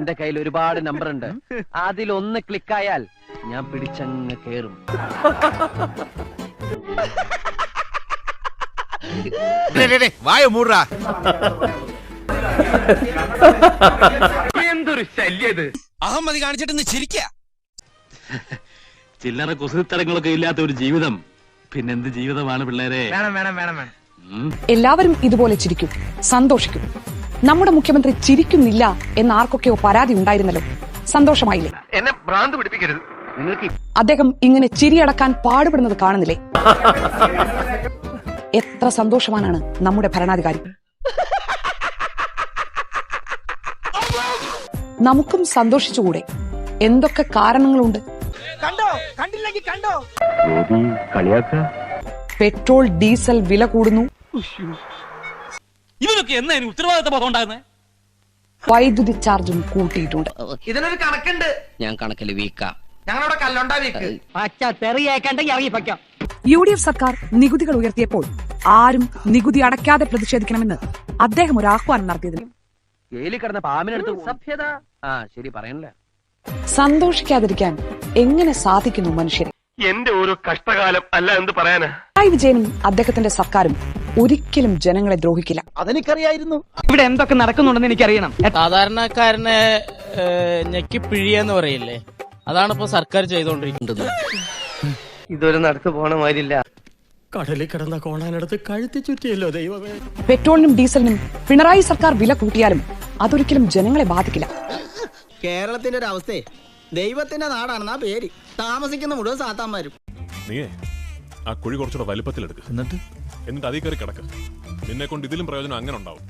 എന്റെ കയ്യിൽ ഒരുപാട് നമ്പർ ഉണ്ട്. അതിലൊന്ന് ക്ലിക്കായാൽ ഞാൻ പിടിച്ചങ്ങ് കേറും. വായ മൂടാ. എന്തൊരു ശല്യത്. അഹമ്മതി കാണിച്ചിട്ട് ചിരിക്ക. ചില്ലറ കുസൃത്തരങ്ങളൊക്കെ ഇല്ലാത്ത ഒരു ജീവിതം പിന്നെന്ത് ജീവിതമാണ് പിള്ളേരെ? എല്ലാവരും ഇതുപോലെ ചിരിക്കും, സന്തോഷിക്കും. നമ്മുടെ മുഖ്യമന്ത്രി ചിരിക്കുന്നില്ല എന്ന് ആർക്കൊക്കെയോ പരാതി ഉണ്ടായിരുന്നല്ലോ. സന്തോഷമായില്ലേ? എന്നെ ഭ്രാന്ത് പിടിപ്പിക്കരുത്. നിങ്ങൾക്ക് അദ്ദേഹം ഇങ്ങനെ ചിരിയടക്കാൻ പാടുപെടുന്നത് കാണുന്നില്ലേ? എത്ര സന്തോഷവാനാണ് നമ്മുടെ ഭരണാധികാരി. നമുക്കും സന്തോഷിച്ചുകൂടെ? എന്തൊക്കെ കാരണങ്ങളുണ്ട്. പെട്രോൾ ഡീസൽ വില കൂടുന്നു, ഇവനൊക്കെ എന്നാ ഉത്തരവാദിത്ത ബോധം ഉണ്ടാകുന്നത്? വൈദ്യുതി ചാർജും കൂട്ടിയിട്ടുണ്ട്. ഇതിനൊരു കണക്കുണ്ട്. ഞാൻ കണക്കിൽ വീക്കാ. ഞങ്ങളവിടെ കല്ലുണ്ടാ വീക്ക്. UDF സർക്കാർ നികുതികൾ ഉയർത്തിയപ്പോൾ ആരും നികുതി അടയ്ക്കാതെ പ്രതിഷേധിക്കണമെന്ന് അദ്ദേഹം ഒരു ആഹ്വാനം നടത്തിയതിന് ജയിലിൽ കിടന്ന പാമ്പിനെടുത്ത് സഭ്യത. ശരി പറയണല്ലേ. സന്തോഷിക്കാതിരിക്കാൻ എങ്ങനെ സാധിക്കുന്നു മനുഷ്യരെ? എന്റെ ഓരോ കഷ്ടകാലം അല്ല എന്ത് പറയാനാ. പിണറായി വിജയനും അദ്ദേഹത്തിന്റെ സർക്കാരും ഒരിക്കലും ജനങ്ങളെ ദ്രോഹിക്കില്ല. അതെനിക്കറിയായിരുന്നു. ഇവിടെ എന്തൊക്കെ നടക്കുന്നുണ്ടെന്ന് എനിക്കറിയണം. സാധാരണക്കാരനെ ഞെക്കി പിഴിയെന്ന് പറയില്ലേ, അതാണ് ഇപ്പൊ സർക്കാർ ചെയ്തുകൊണ്ടിരിക്കുന്നത്. ഇതൊരു നടത്തു പോണ മാതിരില്ല. കടലിൽ കിടന്ന കോണാനടുത്ത് കഴുത്തി ചുറ്റിയല്ലോ ദൈവമേ. പെട്രോളിനും ഡീസലിനും പിണറായി സർക്കാർ വില കൂട്ടിയാലും അതൊരിക്കലും ജനങ്ങളെ ബാധിക്കില്ല. കേരളത്തിന്റെ ഒരു അവസ്ഥയെ ദൈവത്തിന്റെ നാടാണെന്നാ പേര്. താമസിക്കുന്ന മുഴുവൻ സാത്താന്മാരും. നീയേ ആ കുഴി കുറച്ചുകൂടെ വലുപ്പത്തിലെടുക്ക്, എന്നിട്ട് അതിൽ കയറി കിടക്ക്. നിന്നെ കൊണ്ട് ഇതിലും പ്രയോജനം അങ്ങനെ ഉണ്ടാവും.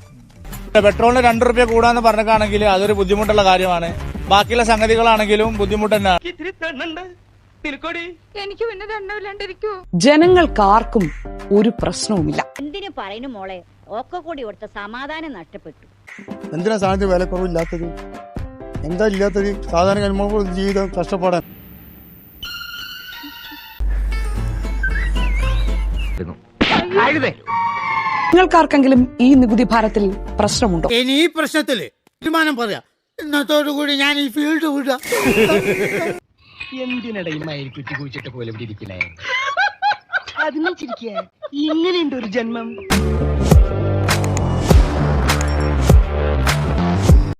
പെട്രോളിന് 2 രൂപ കൂടാന്ന് പറഞ്ഞാണെങ്കിൽ അതൊരു ബുദ്ധിമുട്ടുള്ള കാര്യമാണ്. ബാക്കിയുള്ള സംഗതികളാണെങ്കിലും ബുദ്ധിമുട്ട് തന്നെയാണ്. എനിക്ക് പിന്നെ രണ്ടോ ജനങ്ങൾക്കാർക്കും ഒരു പ്രശ്നവുമില്ല. എന്തിനു പറയുന്നു മോളെ, ഒക്കെ കൂടി കൊടുത്ത സമാധാനം നഷ്ടപ്പെട്ടു. എന്തിനാ സാധനത്തിന് വില കുറവില്ലാത്തത്? എന്താ ഇല്ലാത്തത്? സാധാരണ ജീവിതം കഷ്ടപ്പാടാൻ. നിങ്ങൾക്കാർക്കെങ്കിലും ഈ നികുതി ഭാരത്തിൽ പ്രശ്നമുണ്ടോ? ഇനി ഈ പ്രശ്നത്തില് തീരുമാനം പറയാം. ഇന്നത്തോടുകൂടി ഞാൻ ഈ ഫീൽഡ് വിടാം. എന്തിനിടയിൽ കുറ്റി കുഴിച്ചിട്ട് പോലെ ഇരിക്കണേ? അതിനെ ചിരിക്കുക. ഇങ്ങനെയുണ്ട് ഒരു ജന്മം.